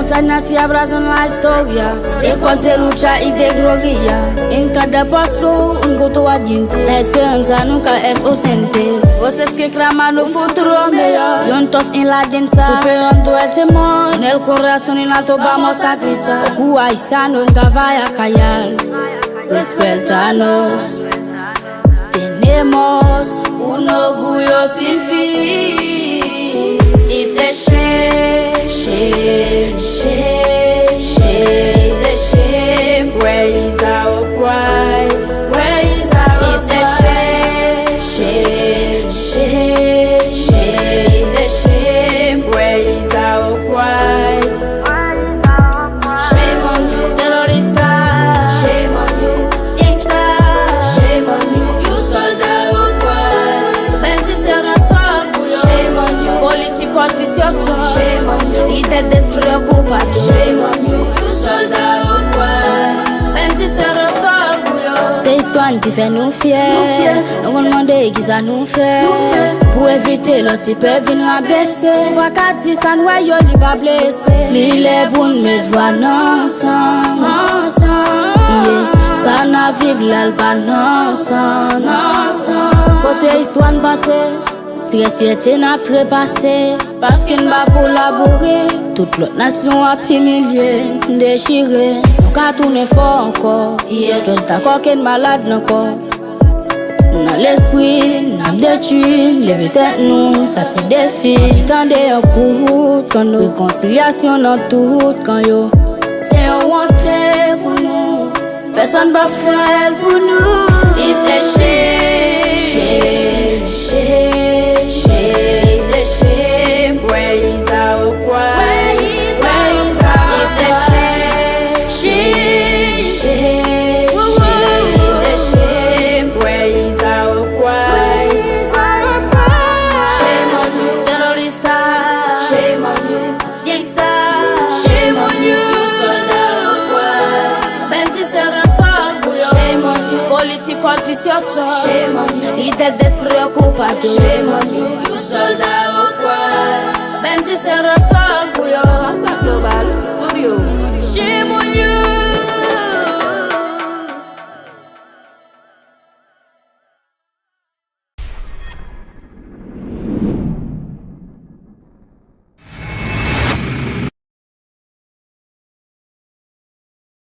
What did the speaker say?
montaña se abrazan la historia. Ecos de lucha y de gloria. En cada paso un voto adiante. La esperanza nunca es ausente. Voces que claman un futuro mejor. Juntos en la danza, superando el temor. En el corazón en alto vamos a gritar. Cuaizano nunca vaya a callar. Despertanos. Tenemos un orgullo sin fin. It's a shame, shame, shame, shame. It's a shame. Where is our pride? Where is our pride? It's a shame, shame, shame, shame. It's a shame. Where is our pride? Shame on you, terrorista. Shame on you, gangsta. Shame on you, you soldado pride. Shame on you, políticos viciosos. Shame on you, y te despreocupados. Shame on you, you soldado pride. C'est histoire qui fait nous fiers. Nous demander qui ça nous fait. Pour éviter l'autre type venir abaisser. Pas qu'à dire ça nous aille li pas blessé. L'île est bonne mais voix ensemble. Ça n'a vive l'alban ensemble. Côté histoire de passé. Très fierté n'a trépassé. Parce qu'il va collaborer. Toute l'autre nation a humilié, déchiré. Nous avons tourné fort encore. Tout d'accord qu'elle malade encore. Dans l'esprit, nous avons détruit. Lever tête nous, ça c'est défi. Tendez un coup, quand nous réconciliation dans tout. Quand yo, c'est un wanté pour nous. Personne va faire pour nous. It's a shame, shame, shame, shame. It's a shame. Where is our pride? Where is our It's a shame, shame, shame, shame. It's a shame. Where is our pride? Shame on you, terrorista. Shame on you, gangsta. Shame on you, soldado pride. Shame on you, políticos viciosos. Shame on you, y te despreocupados. Shame on you, you soldado pride. Global Studio. Shame on you.